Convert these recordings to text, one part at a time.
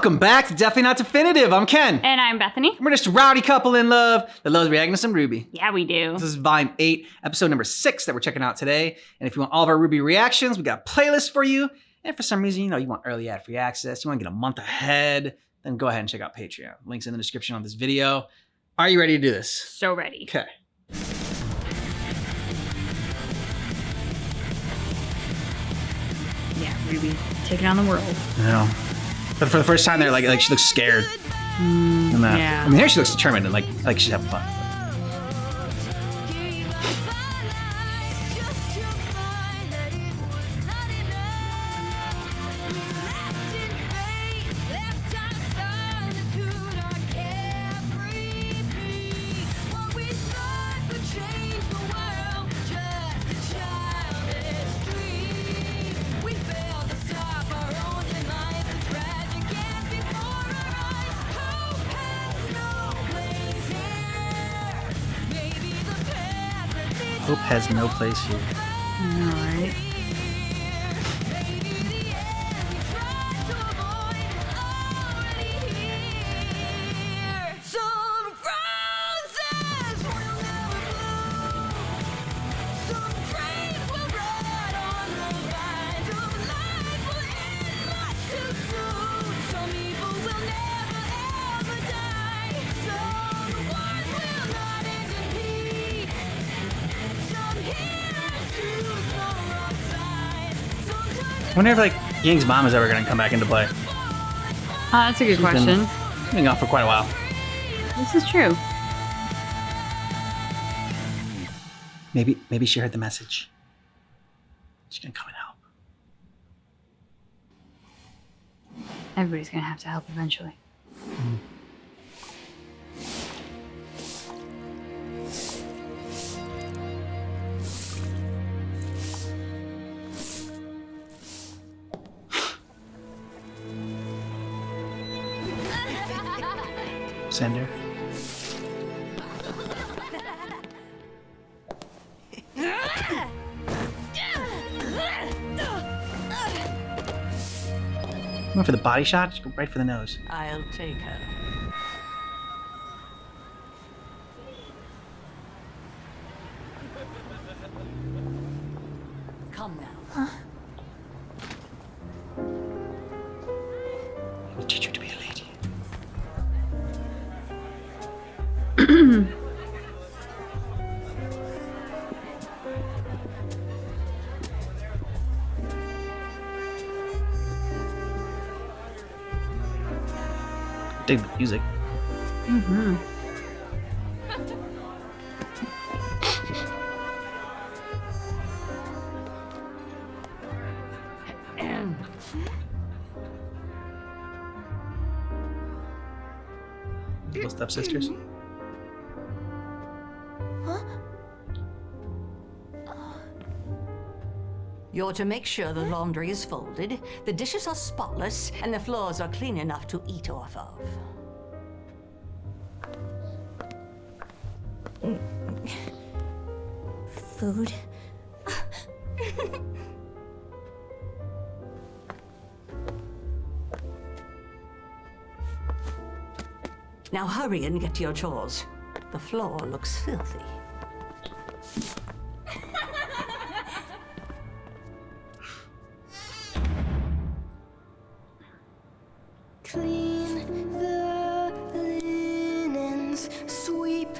Welcome back to Definitely Not Definitive. I'm Ken. And I'm Bethany. We're just a rowdy couple in love that loves reacting to some RWBY. Yeah, we do. This is Volume 8, episode number 6 that we're checking out today. And if you want all of our RWBY reactions, we got a playlist for you. And for some reason, you want early ad-free access, you want to get a month ahead, then go ahead and check out Patreon. Links in the description on this video. Are you ready to do this? So ready. Okay. Yeah, RWBY taking on the world. I know. But for the first time, they're like she looks scared. Yeah. I mean, here she looks determined and like she's having fun. Hope has no place here. All right. I wonder if like Ying's mom is ever going to come back into play. That's a good question. Been gone for quite a while. This is true. Maybe she heard the message. She's gonna come and help. Everybody's gonna have to help eventually. Send her. Went for the body shot? Just go right for the nose. I'll take her. Come now. I'll teach you to be a lady. Dig the music. Mm-hmm. Little stepsisters. You're to make sure the laundry is folded, the dishes are spotless, and the floors are clean enough to eat off of. Food? Now hurry and get to your chores. The floor looks filthy. Clean the linens, sweep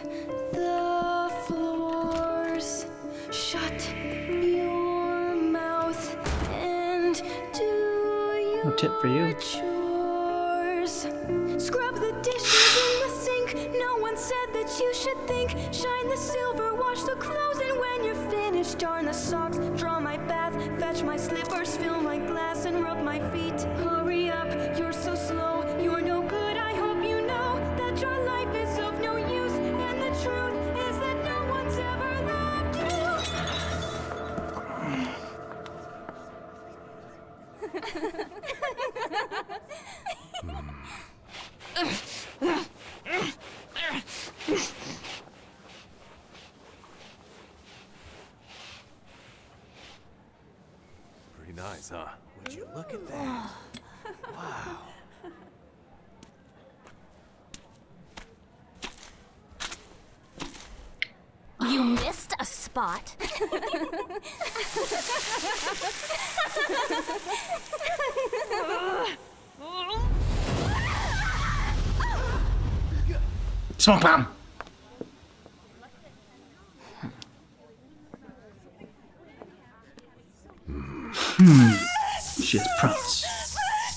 the floors, shut your mouth and do your No tip for you. chores. Scrub the dishes in the sink. No one said that you should think. Shine the silver, wash the clothes, and when you're finished, darn the socks, draw my bath, fetch my slippers, fill my glass, and rub my feet. Hurry up, you're so slow, you're no good. I hope you know that your life is of no use, and the truth is that no one's ever loved Pretty nice, huh? Would you look at that? Wow. missed a spot. Smoke bomb. She has promise.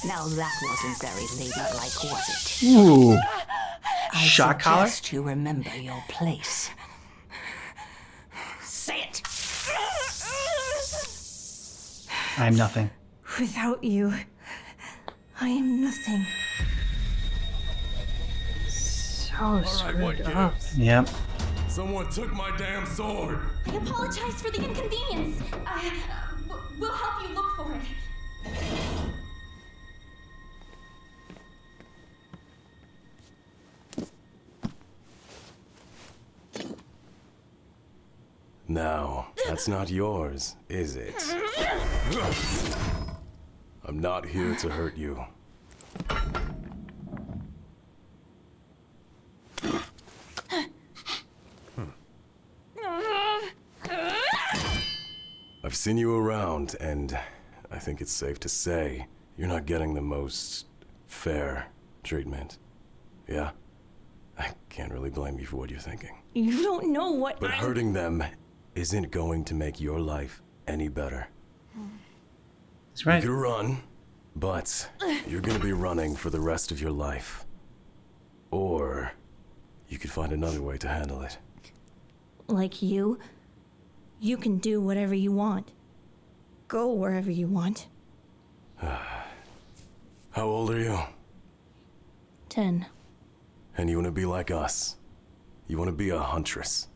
Now that wasn't very ladylike, was it? Ooh. I Shot collar? suggest you remember your place. Say it! I'm nothing. Without you, I am nothing. So screwed up. Yep. Someone took my damn sword. I apologize for the inconvenience. We'll help you look for it. Now, that's not yours, is it? I'm not here to hurt you. I've seen you around, and I think it's safe to say you're not getting the most fair treatment. Yeah? I can't really blame you for what you're thinking. You don't know what But hurting them isn't going to make your life any better. That's right. You could run, but you're gonna be running for the rest of your life. Or you could find another way to handle it. Like you can do whatever you want. Go wherever you want. How old are you? 10. And you wanna be like us? You wanna be a huntress?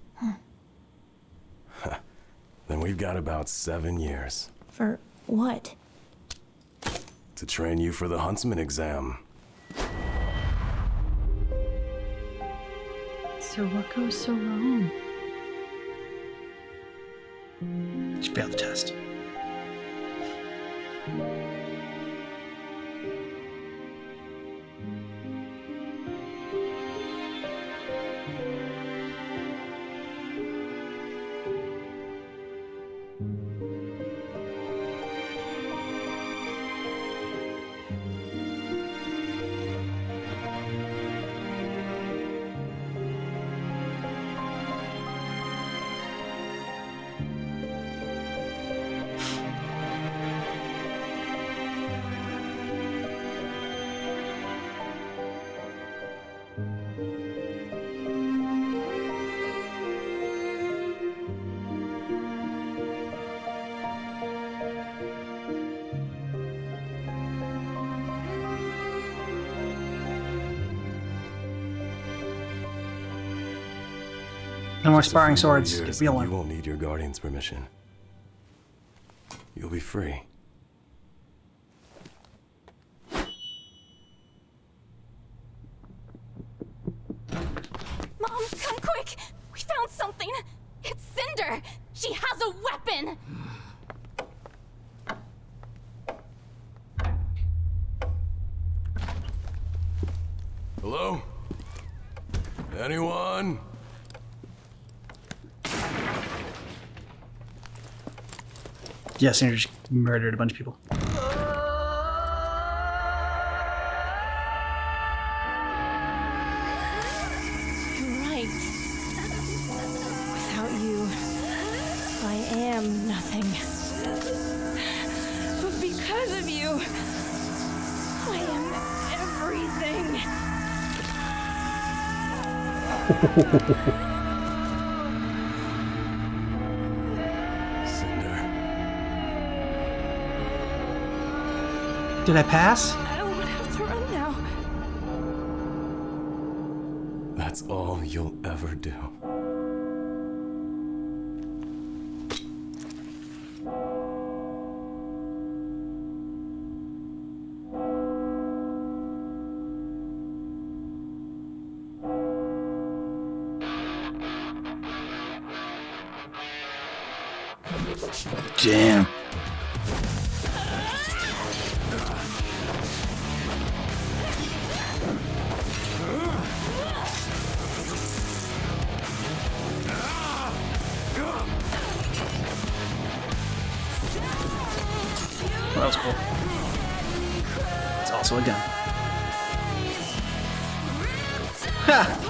Then we've got about 7 years For what? to train you for the huntsman exam. So what goes so wrong? She failed the test. No more sparring swords. Get Years, real you one. won't need your guardian's permission. You'll be free. Mom, come quick! We found something! It's Cinder! She has a weapon! Hello? Anyone? Yes, and just murdered a bunch of people. You're right. Without you, I am nothing. But because of you, I am everything. Cinder. Did I pass? I won't have to run now. That's all you'll ever do. Damn. was cool. It's also a gun. Ha!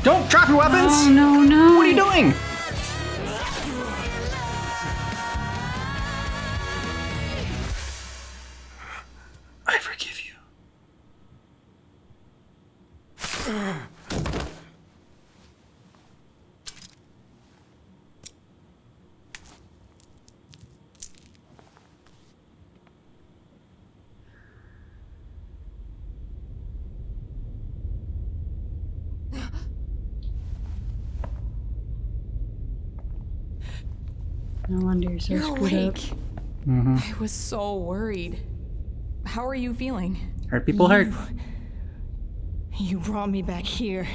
Don't drop your weapons! Oh, no, no. What are you doing? I forgive you. No wonder you're so You're screwed awake. up. I was so worried. How are you feeling? Hurt people hurt. You brought me back here.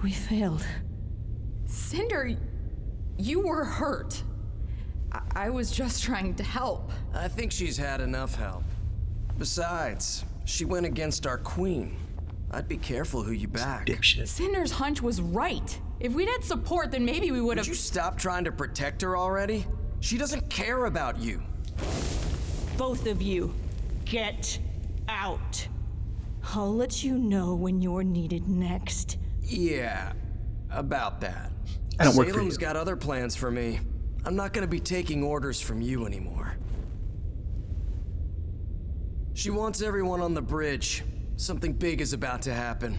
We failed. Cinder, you were hurt. I was just trying to help. I think she's had enough help. Besides, she went against our queen. I'd be careful who you back. Dipshit. Cinder's hunch was right. If we'd had support, then maybe we would have. Would you stop trying to protect her already? She doesn't care about you. Both of you, get out. I'll let you know when you're needed next. Yeah, about that. I don't work for Salem's you. got other plans for me. I'm not gonna be taking orders from you anymore. She wants everyone on the bridge. Something big is about to happen.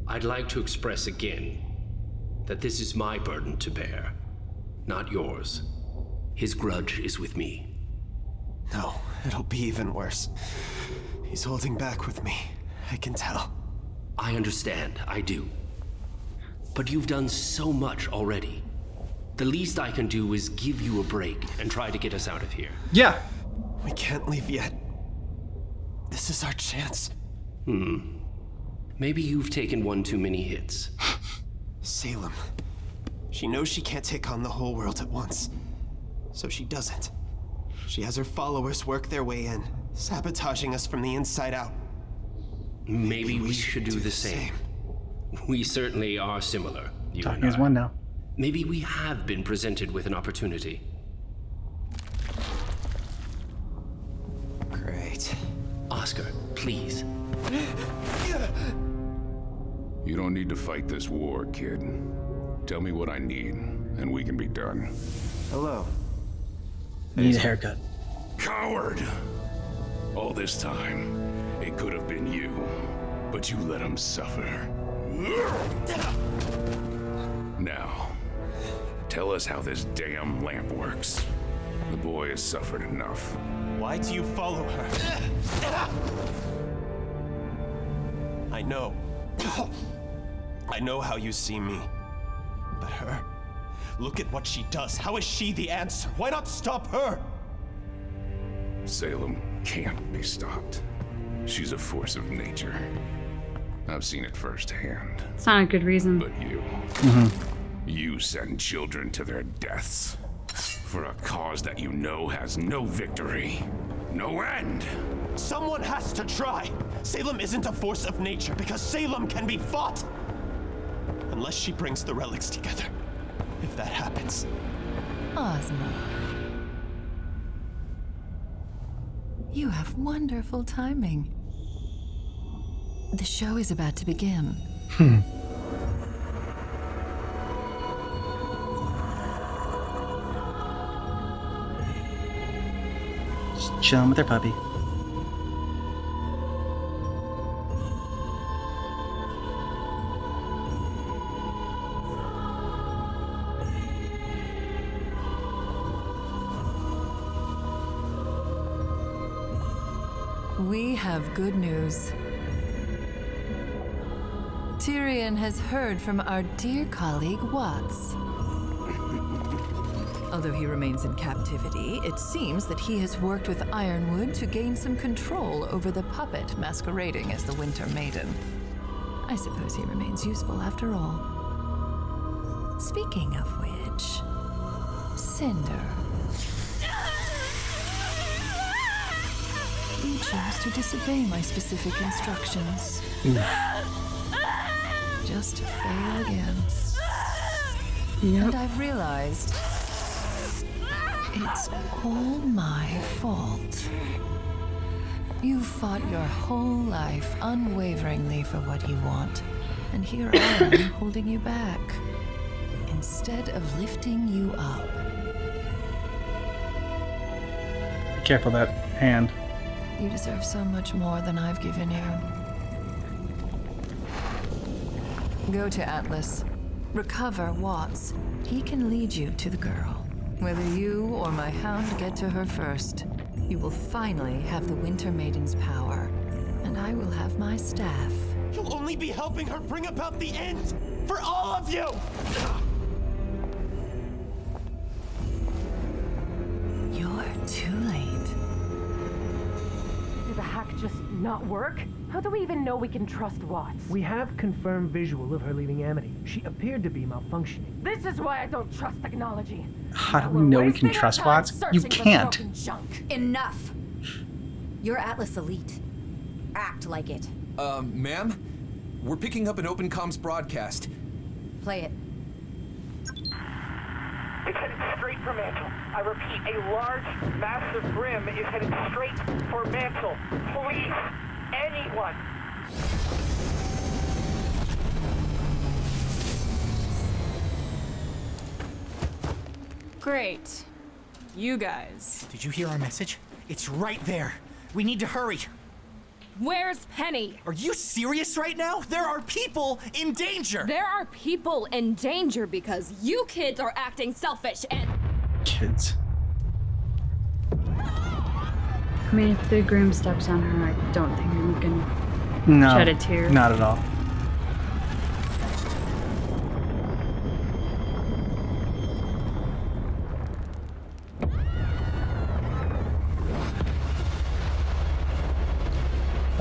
I'd like to express again that this is my burden to bear, not yours. His grudge is with me. No, it'll be even worse. He's holding back with me. I can tell. I understand, I do. But you've done so much already. The least I can do is give you a break and try to get us out of here. Yeah. We can't leave yet. This is our chance. Maybe you've taken one too many hits. Salem. She knows she can't take on the whole world at once. So she doesn't. She has her followers work their way in, sabotaging us from the inside out. Maybe we should do the same. We certainly are similar, you Talking and as I. one now. Maybe we have been presented with an opportunity. Great. Oscar, please. You don't need to fight this war, kid. Tell me what I need, and we can be done. Hello. You need a haircut. Coward! All this time, it could have been you, but you let him suffer. Now, tell us how this damn lamp works. The boy has suffered enough. Why do you follow her? I know. I know how you see me. But her? Look at what she does. How is she the answer? Why not stop her? Salem can't be stopped. She's a force of nature. I've seen it firsthand. It's not a good reason. But you... You send children to their deaths. For a cause that you know has no victory. No end! Someone has to try! Salem isn't a force of nature because Salem can be fought! Unless she brings the relics together. If that happens. Ozma. You have wonderful timing. The show is about to begin. Just chilling with her puppy. We have good news. Tyrion has heard from our dear colleague Watts. Although he remains in captivity, it seems that he has worked with Ironwood to gain some control over the puppet masquerading as the Winter Maiden. I suppose he remains useful after all. Speaking of which, Cinder. You chose to disobey my specific instructions. Just to fail again. Yep. And I've realized it's all my fault. You've fought your whole life unwaveringly for what you want, and here I am holding you back, instead of lifting you up. Be careful that hand. You deserve so much more than I've given you. Go to Atlas. Recover Watts. He can lead you to the girl. Whether you or my hound get to her first, you will finally have the Winter Maiden's power, and I will have my staff. You'll only be helping her bring about the end for all of you! You're too late. Did the hack just not work? How do we even know we can trust Watts? We have confirmed visual of her leaving Amity. She appeared to be malfunctioning. This is why I don't trust technology. How do we know we can trust Watts? You can't. Enough. You're Atlas Elite. Act like it. Ma'am? We're picking up an open comms broadcast. Play it. It's headed straight for Mantle. I repeat, a large, massive brim is headed straight for Mantle. Please, anyone. Great. You guys. Did you hear our message? It's right there. We need to hurry. Where's Penny? Are you serious right now? There are people in danger. There are people in danger because you kids are acting selfish and... Kids. I mean, if the groom steps on her, I don't think I'm gonna shed a tear. Not at all.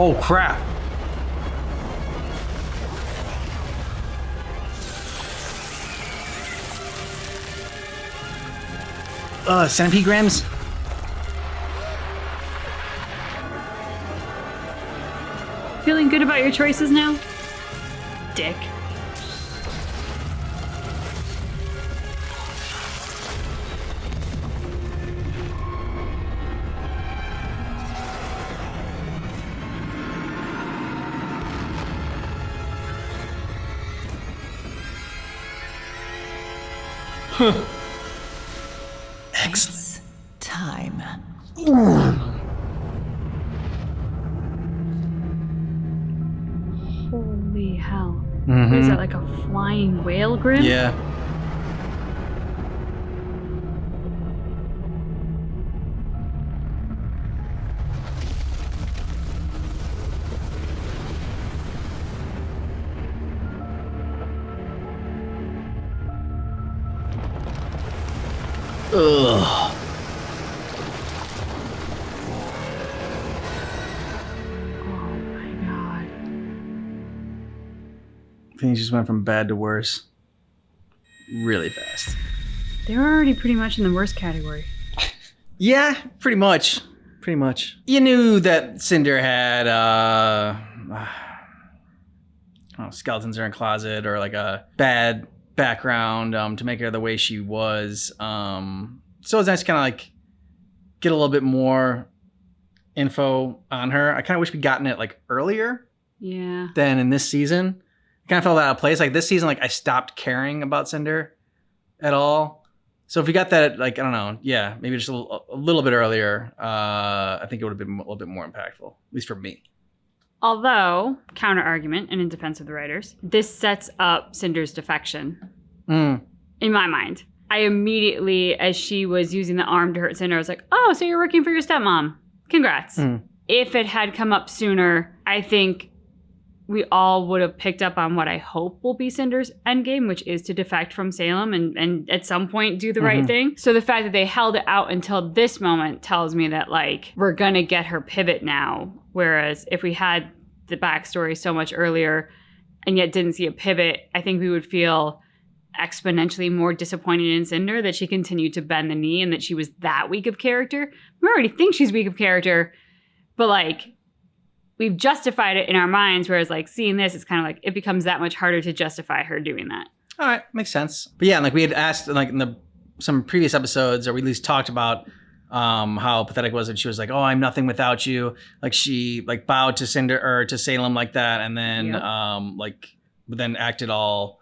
Oh crap. Centipede grams? Feeling good about your choices now? Dick. Excellent. Time. Holy hell. Mm-hmm. What is that, like a flying whale grim? Yeah. Ugh. Things just went from bad to worse really fast. They were already pretty much in the worst category. Yeah, pretty much. Pretty much. You knew that Cinder had I don't know, skeletons in her closet or like a bad background to make her the way she was. So it's nice to kind of like get a little bit more info on her. I kind of wish we'd gotten it like earlier. Yeah. Than in this season. Kind of felt out of place. Like this season, like I stopped caring about Cinder at all. So if we got that, like I don't know, yeah, maybe just a little bit earlier, I think it would have been a little bit more impactful, at least for me. Although, counter argument and in defense of the writers, this sets up Cinder's defection. In my mind, I immediately, as she was using the arm to hurt Cinder, I was like, "Oh, so you're working for your stepmom? Congrats!" If it had come up sooner, I think we all would have picked up on what I hope will be Cinder's endgame, which is to defect from Salem and at some point do the right thing. So the fact that they held it out until this moment tells me that, like, we're going to get her pivot now. Whereas if we had the backstory so much earlier, and yet didn't see a pivot, I think we would feel exponentially more disappointed in Cinder that she continued to bend the knee and that she was that weak of character. We already think she's weak of character, but like we've justified it in our minds, whereas like seeing this, it's kind of like it becomes that much harder to justify her doing that. All right, makes sense. But yeah, like we had asked like in some previous episodes, or we at least talked about how pathetic it was, and she was like, "Oh, I'm nothing without you." Like she like bowed to Cinder or to Salem like that, and then but then acted all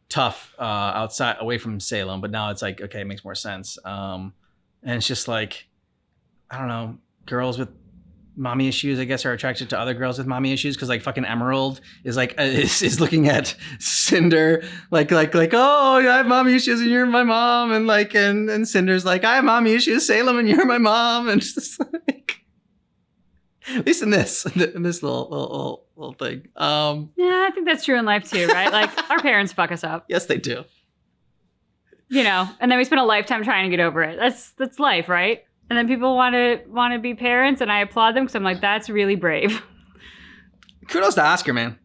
tough outside away from Salem. But now it's like, okay, it makes more sense. And it's just like, I don't know, girls with mommy issues, I guess, are attracted to other girls with mommy issues, because like fucking Emerald is like is looking at Cinder like oh, I have mommy issues and you're my mom, and like and Cinder's like, I have mommy issues, Salem, and you're my mom, and it's just like, at least in this little thing. Yeah, I think that's true in life too, right? Like our parents fuck us up. Yes, they do. You know, and then we spend a lifetime trying to get over it. That's life, right? And then people want to be parents, and I applaud them because I'm like, that's really brave. Kudos to Oscar, man.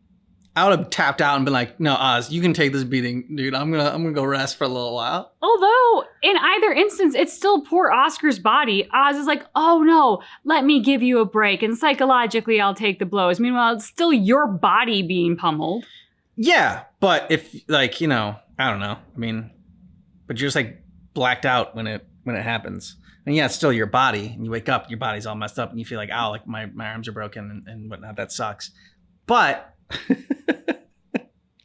I would have tapped out and been like, no, Oz, you can take this beating, dude. I'm gonna go rest for a little while. Although in either instance, it's still poor Oscar's body. Oz is like, oh no, let me give you a break, and psychologically I'll take the blows. Meanwhile, it's still your body being pummeled. Yeah, but if like, you know, I don't know. I mean, but you're just like blacked out when it happens. And yeah, it's still your body, and you wake up, your body's all messed up, and you feel like, ow, like my arms are broken and whatnot. That sucks. But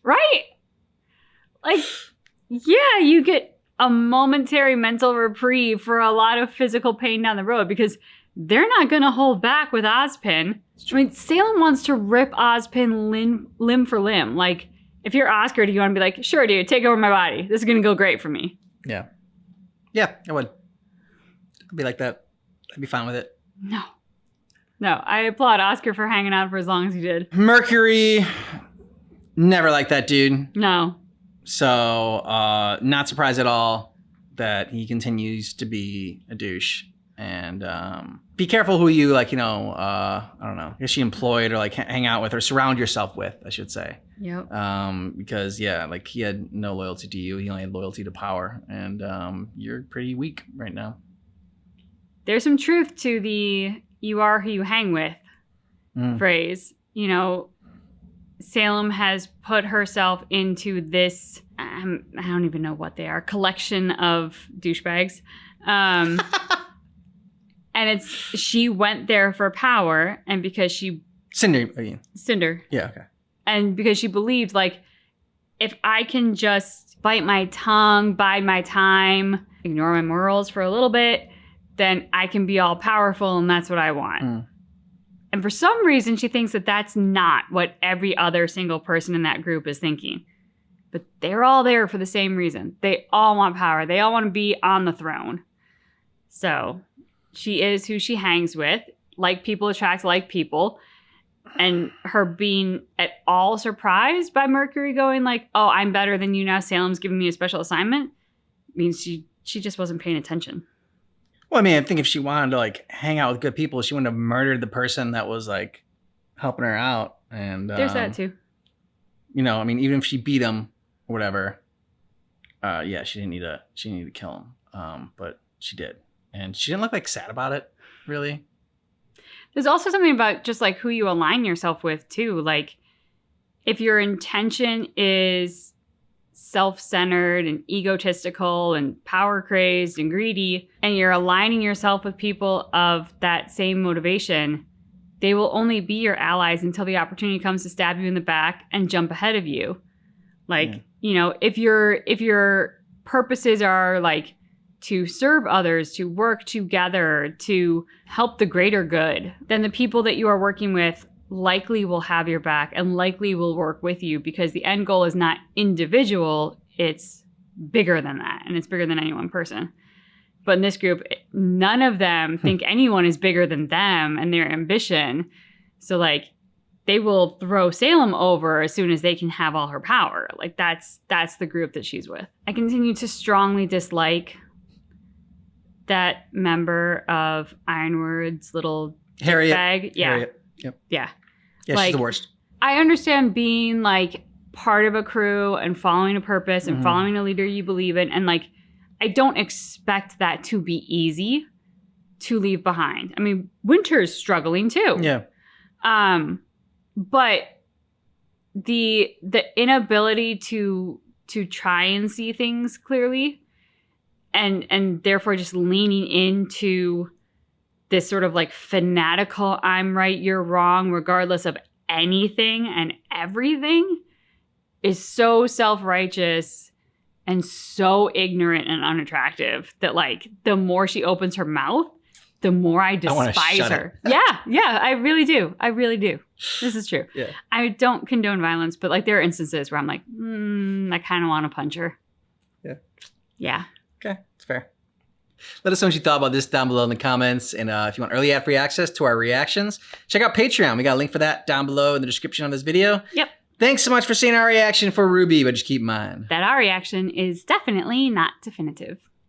right? Like, yeah, you get a momentary mental reprieve for a lot of physical pain down the road, because they're not going to hold back with Ozpin. I mean, Salem wants to rip Ozpin limb for limb. Like, if you're Oscar, do you want to be like, sure, dude, take over my body. This is going to go great for me. Yeah. Yeah, I would. I'd be like that. I'd be fine with it. No, I applaud Oscar for hanging out for as long as he did. Mercury, never liked that dude. No. So, not surprised at all that he continues to be a douche. And be careful who you, like, you know, I don't know, is she employed or like hang out with or surround yourself with, I should say. Yep. Because, yeah, like he had no loyalty to you. He only had loyalty to power. And you're pretty weak right now. There's some truth to the "you are who you hang with" phrase. You know, Salem has put herself into this, I don't even know what they are, collection of douchebags. And she went there for power, and because she... Cinder, I mean. Cinder. Yeah, okay. And because she believed, like, if I can just bite my tongue, bide my time, ignore my morals for a little bit, then I can be all powerful, and that's what I want. And for some reason, she thinks that that's not what every other single person in that group is thinking. But they're all there for the same reason. They all want power. They all want to be on the throne. So she is who she hangs with. Like people attract like people. And her being at all surprised by Mercury going like, oh, I'm better than you now, Salem's giving me a special assignment, means she just wasn't paying attention. Well, I mean, I think if she wanted to like hang out with good people, she wouldn't have murdered the person that was like helping her out. And there's that too. You know, I mean, even if she beat him or whatever, yeah, she didn't need to kill him. But she did, and she didn't look like sad about it, really. There's also something about just like who you align yourself with too. Like, if your intention is self-centered and egotistical and power-crazed and greedy, and you're aligning yourself with people of that same motivation, they will only be your allies until the opportunity comes to stab you in the back and jump ahead of you. Like, you know, if your purposes are like to serve others, to work together, to help the greater good, then the people that you are working with likely will have your back and likely will work with you, because the end goal is not individual, it's bigger than that, and it's bigger than any one person. But in this group, none of them think anyone is bigger than them and their ambition. So like, they will throw Salem over as soon as they can have all her power. Like that's the group that she's with. I continue to strongly dislike that member of Ironwood's little Harriet bag. Yeah. Harriet. Yep. Yeah. Yeah, like, she's the worst. I understand being like part of a crew and following a purpose and following a leader you believe in. And like, I don't expect that to be easy to leave behind. I mean, Winter's struggling too. Yeah. But the inability to try and see things clearly and therefore just leaning into this sort of like fanatical, I'm right, you're wrong, regardless of anything and everything, is so self-righteous and so ignorant and unattractive that like the more she opens her mouth, the more I despise her. Yeah, I really do. This is true. Yeah. I don't condone violence, but like there are instances where I'm like, I kind of want to punch her. Yeah. Yeah. Okay, it's fair. Let us know what you thought about this down below in the comments. And if you want early ad-free access to our reactions, check out Patreon. We got a link for that down below in the description of this video. Yep. Thanks so much for seeing our reaction for RWBY, but just keep in mind that our reaction is definitely not definitive.